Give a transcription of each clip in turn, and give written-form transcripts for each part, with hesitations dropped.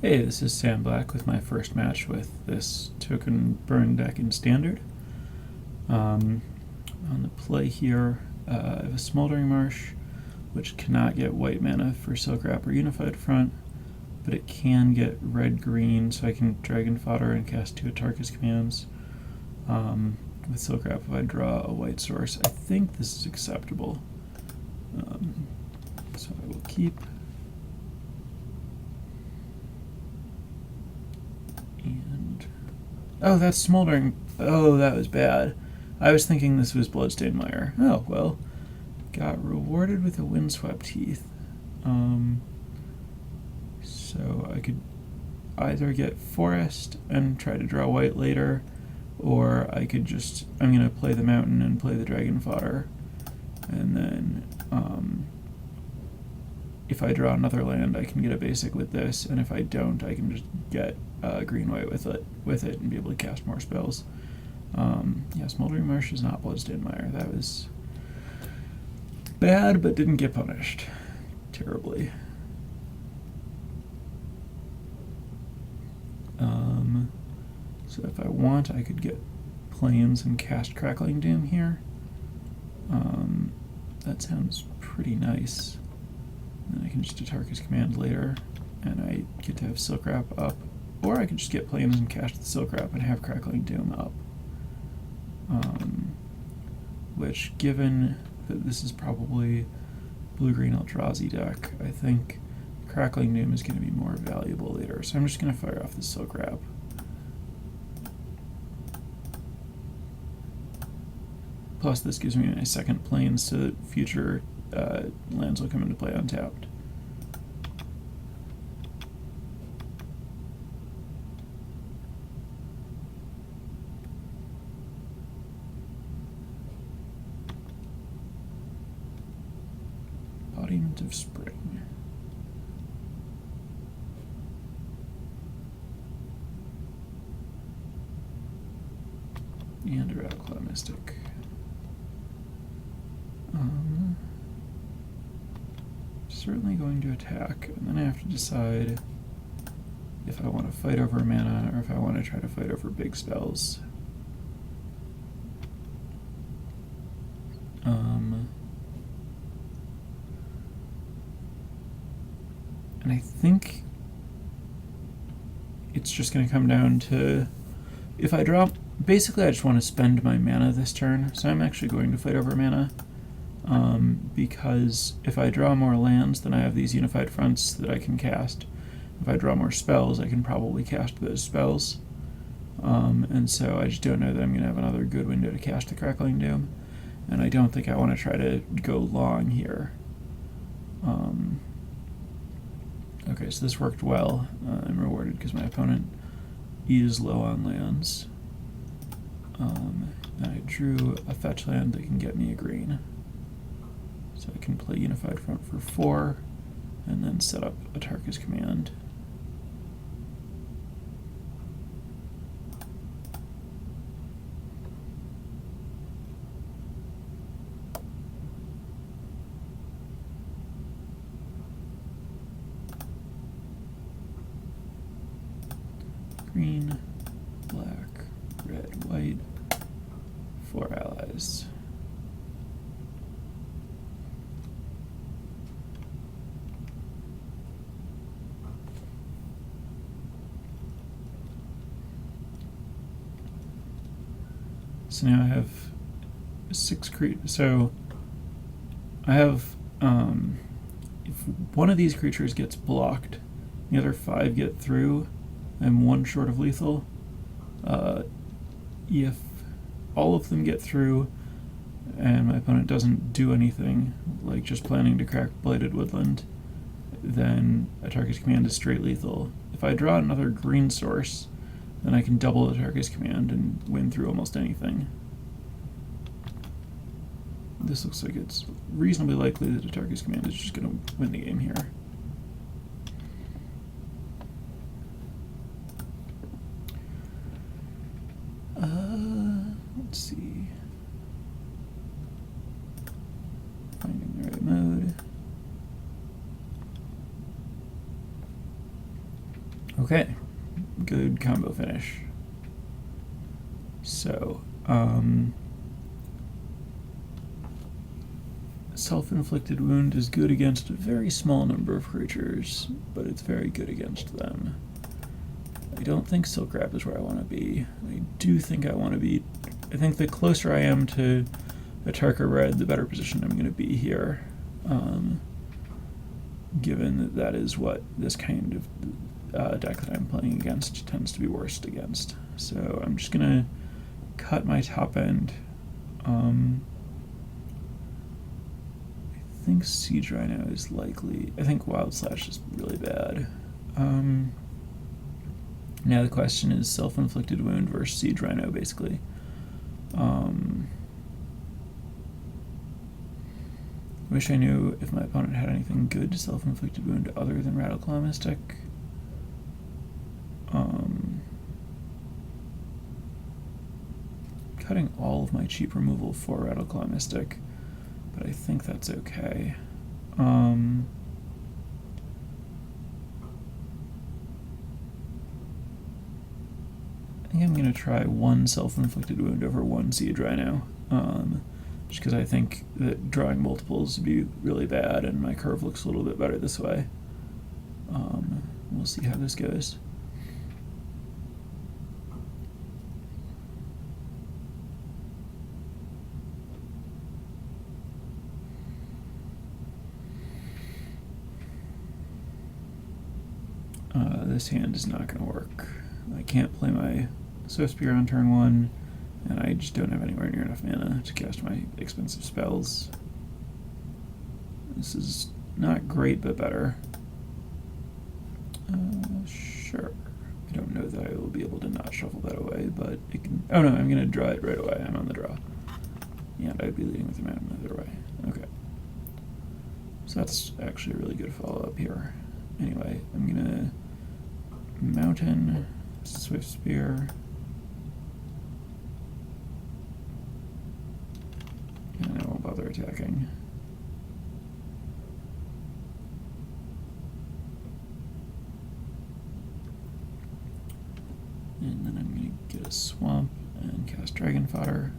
Hey, this is Sam Black with my first match with this token burn deck in Standard. On the play here, I have a Smoldering Marsh, which cannot get white mana for Silk Wrap or Unified Front, but it can get red-green, so I can Dragon Fodder and cast 2 Atarka's commands. With Silk Wrap, if I draw a white source, I think this is acceptable. So I will keep. And oh, that's Smoldering. Oh, that was bad. I was thinking this was Bloodstained Mire. Oh, well. Got rewarded with a Windswept Heath. So I could either get Forest and try to draw white later, or I could just, I'm going to play the Mountain and play the Dragon Fodder. And then if I draw another land, I can get a basic with this, and if I don't, I can just get green-white with it and be able to cast more spells. Yeah, Smoldering Marsh is not Bloodstained Mire. That was bad, but didn't get punished terribly. So if I want, I could get Plains and cast Crackling Doom here. That sounds pretty nice. Then I can just Atarka's Command later, and I get to have Silk Wrap up. Or I could just get Plains and cast the Silk Wrap and have Crackling Doom up. Which, given that this is probably blue-green Eldrazi deck, I think Crackling Doom is going to be more valuable later. So I'm just going to fire off the Silk Wrap. Plus this gives me my second Plains, so that future lands will come into play untapped. Embodiment of Spring. And a Rattleclaw Mystic. Certainly going to attack, and then I have to decide if I want to fight over mana or if I want to try to fight over big spells. And I think it's just going to come down to, if I draw, basically I just want to spend my mana this turn, so I'm actually going to fight over mana. Because if I draw more lands, then I have these Unified Fronts that I can cast. If I draw more spells, I can probably cast those spells. And so I just don't know that I'm going to have another good window to cast the Crackling Doom. And I don't think I want to try to go long here. Okay, so this worked well. I'm rewarded because my opponent is low on lands. And I drew a fetch land that can get me a green. So I can play Unified Front for 4, and then set up Atarka's Command. Green, black, red, white, 4 allies. So now I have 6 creatures. So I have, if one of these creatures gets blocked, the other 5 get through, I'm 1 short of lethal. If all of them get through and my opponent doesn't do anything, like just planning to crack Blighted Woodland, then Atarka's Command is straight lethal. If I draw another green source, then I can double Atarka's Command and win through almost anything. This looks like it's reasonably likely that Atarka's Command is just going to win the game here. Let's see. Finding the right mode. Okay, good combo finish. So, self-inflicted wound is good against a very small number of creatures, but it's very good against them. I don't think Silk Wrap is where I want to be. I do think I want to be... I think the closer I am to a Tarka Red, the better position I'm going to be here. Given that that is what this kind of deck that I'm playing against tends to be worst against. So I'm just going to cut my top end. I think Siege Rhino is likely. I think Wild Slash is really bad. Now the question is self-inflicted wound versus Siege Rhino, basically. Wish I knew if my opponent had anything good to self-inflicted wound other than Rattleclaw Mystic. Cutting all of my cheap removal for Rattleclaw Mystic, but I think that's okay. I think I'm going to try one self-inflicted wound over one Siege Rhino, just because I think that drawing multiples would be really bad, and my curve looks a little bit better this way. We'll see how this goes. This hand is not going to work. I can't play my Swift Spear on turn 1, and I just don't have anywhere near enough mana to cast my expensive spells. This is not great, but better. Sure. I don't know that I will be able to not shuffle that away, but it can... Oh no, I'm going to draw it right away. I'm on the draw. Yeah, I'd be leading with the mana the other way. Okay. So that's actually a really good follow-up here. Anyway, I'm going to Mountain, Swift Spear, and I won't bother attacking. And then I'm going to get a Swamp and cast Dragon Fodder.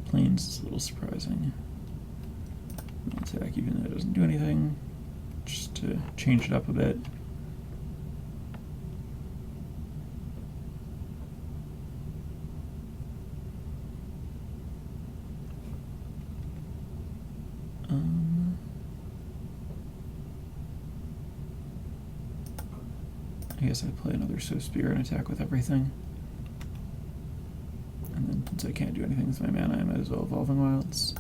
Plains is a little surprising. I'll attack even though it doesn't do anything, just to change it up a bit. I guess I'd play another Swift Spear and attack with everything. And then since I can't do anything with my mana, I might as well Evolving Wilds.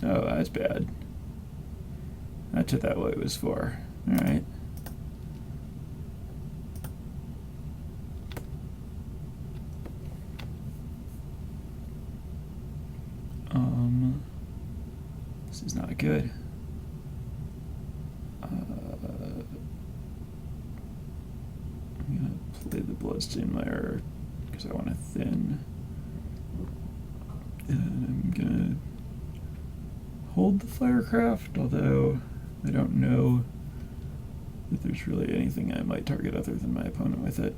Oh, that's bad. I took that what it was for. Alright. This is not good. I'm gonna play the Bloodstained Lair because I want to thin. And I'm gonna hold the Firecraft, although I don't know that there's really anything I might target other than my opponent with it.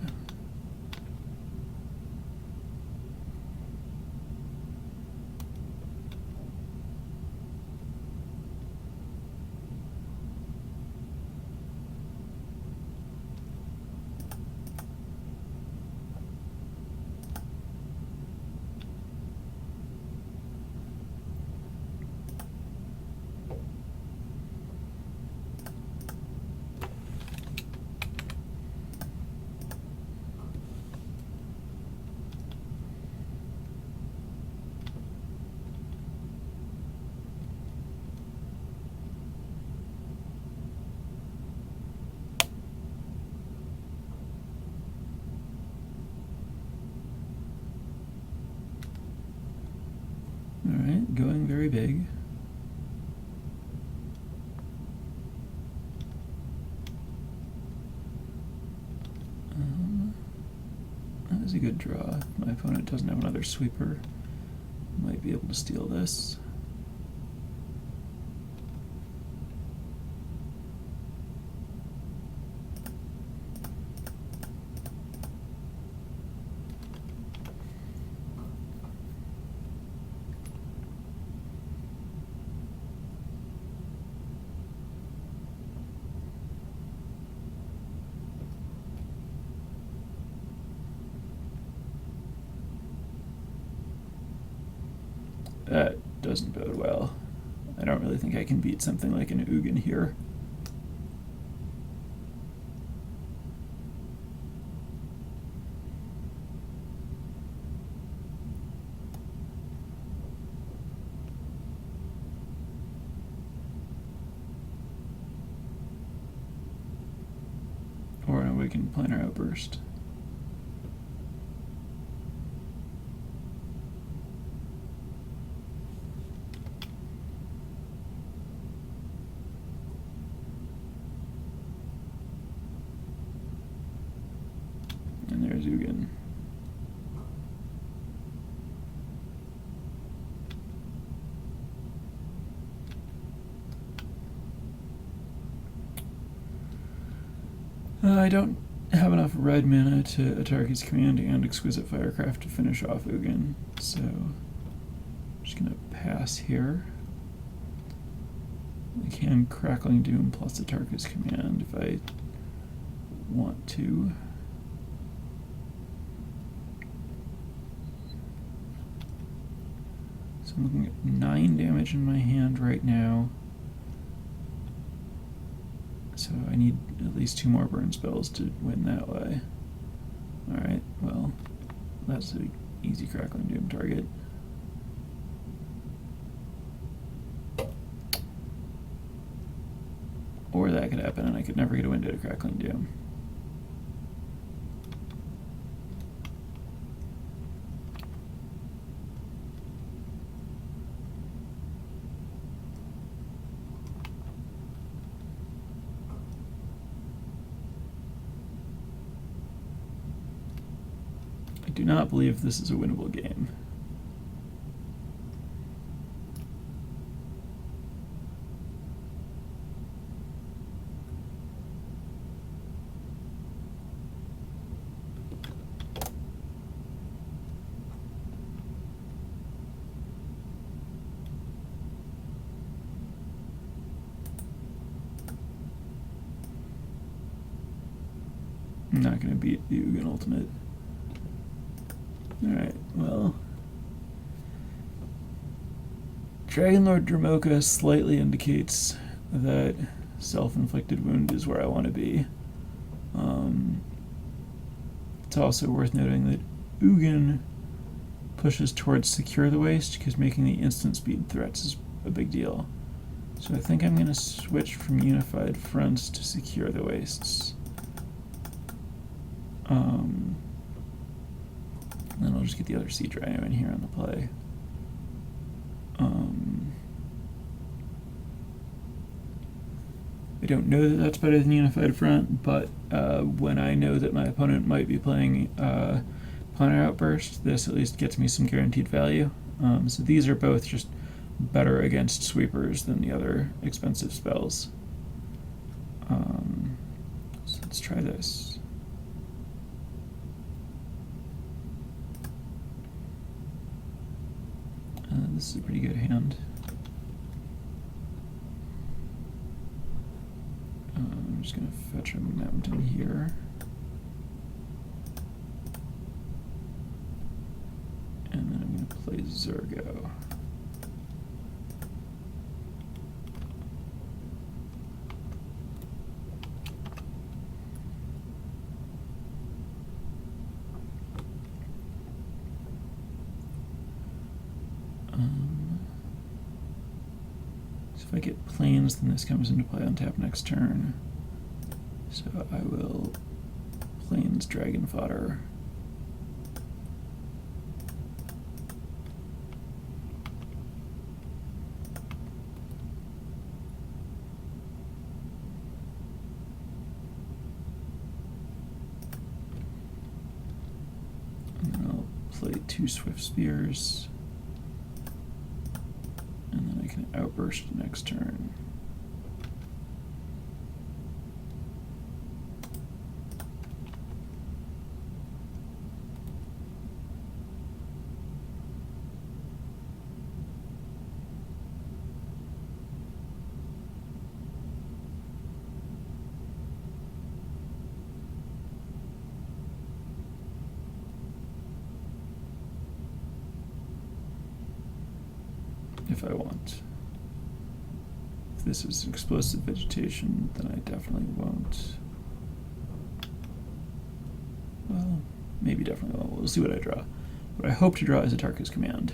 Alright, going very big. That was a good draw. If my opponent doesn't have another sweeper, might be able to steal this. That doesn't bode well. I don't really think I can beat something like an Ugin here. Or an Awakened Planar Outburst. And there's Ugin. I don't have enough red mana to Atarki's Command and Exquisite Firecraft to finish off Ugin, so I'm just going to pass here. I can Crackling Doom plus Atarki's Command if I want to. So I'm looking at 9 damage in my hand right now. So I need at least 2 more burn spells to win that way. Alright, well, that's an easy Crackling Doom target. Or that could happen and I could never get a win to Crackling Doom. I do not believe this is a winnable game. I'm not going to beat the Ugin Ultimate. Alright, well. Dragonlord Dramoka slightly indicates that self-inflicted wound is where I want to be. It's also worth noting that Ugin pushes towards Secure the Waste because making the instant speed threats is a big deal. So I think I'm going to switch from Unified Fronts to Secure the Wastes. Then I'll just get the other Siege Rhino in here on the play. I don't know that that's better than Unified Front, but when I know that my opponent might be playing Planar Outburst, this at least gets me some guaranteed value. So these are both just better against sweepers than the other expensive spells. So let's try this. This is a pretty good hand. I'm just going to fetch a mountain here. And then I'm going to play Zergo. So if I get planes, then this comes into play on tap next turn. So I will planes Dragon Fodder. play 2 Swift Spears, and then I can outburst next turn. If I want. If this is explosive vegetation, then I definitely won't. Well, maybe definitely won't. We'll see what I draw. What I hope to draw is a Tarka's Command.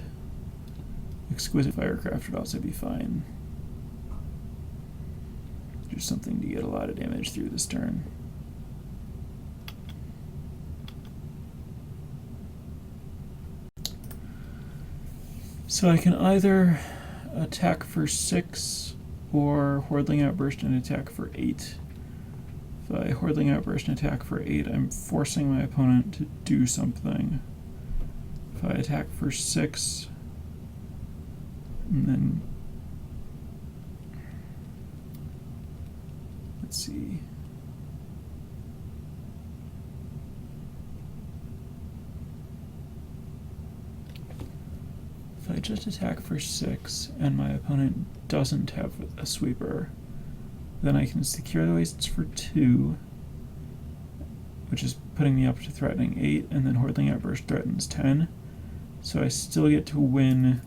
Exquisite Firecraft would also be fine. Just something to get a lot of damage through this turn. So I can either attack for 6 or Hordeling Outburst and attack for 8. If I Hordeling Outburst and attack for 8, I'm forcing my opponent to do something. If I attack for 6, and then let's see. If I just attack for 6 and my opponent doesn't have a sweeper, then I can secure the wastes for 2, which is putting me up to threatening 8, and then Hordeling Outburst threatens 10. So I still get to win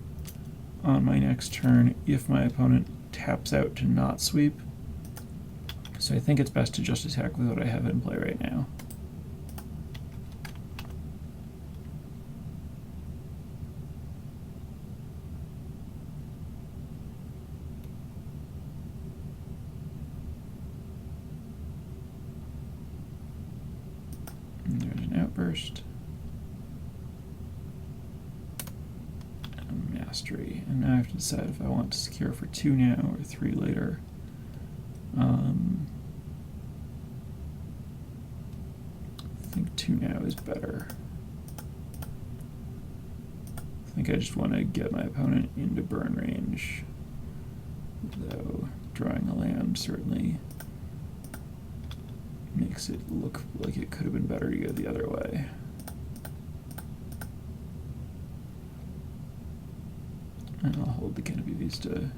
on my next turn if my opponent taps out to not sweep. So I think it's best to just attack with what I have in play right now. And there's an outburst. And a mastery. And now I have to decide if I want to secure for 2 now or 3 later. I think 2 now is better. I think I just want to get my opponent into burn range, though drawing a land certainly makes it look like it could have been better to go the other way. And I'll hold the Canopy Vista.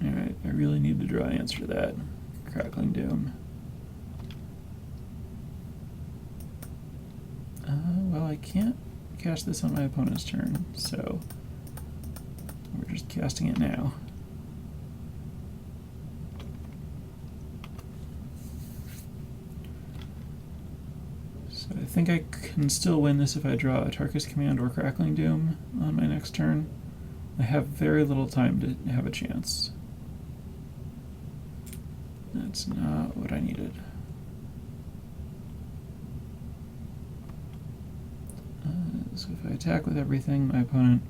Alright, I really need to draw an answer to that. Crackling Doom. Well, I can't cast this on my opponent's turn, so we're just casting it now. So I think I can still win this if I draw a Tarka's Command or Crackling Doom on my next turn. I have very little time to have a chance. That's not what I needed. So if I attack with everything, my opponent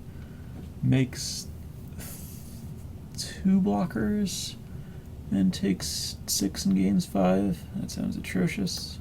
makes 2 blockers and takes 6 and gains 5. That sounds atrocious.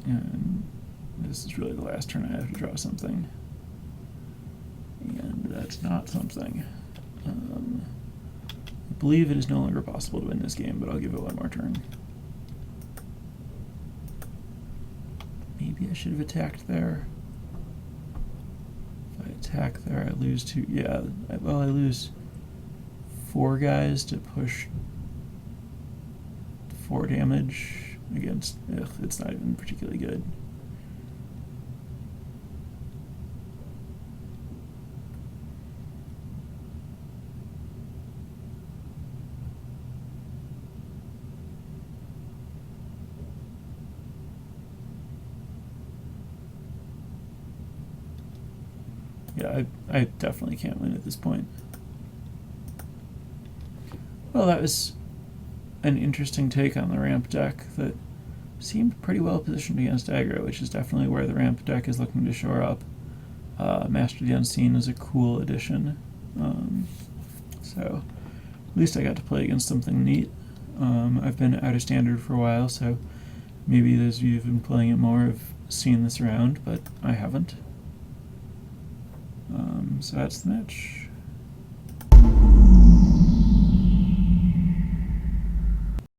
And this is really the last turn I have to draw something. And that's not something. I believe it is no longer possible to win this game, but I'll give it one more turn. Maybe I should have attacked there. If I attack there. I lose two. Yeah, well, I lose 4 guys to push 4 damage against. Ugh, it's not even particularly good. Yeah, I definitely can't win at this point. Well, that was an interesting take on the ramp deck that seemed pretty well positioned against aggro, which is definitely where the ramp deck is looking to shore up. Master of the Unseen is a cool addition. So at least I got to play against something neat. I've been out of standard for a while, so maybe those of you who've been playing it more have seen this around, but I haven't. So that's the match.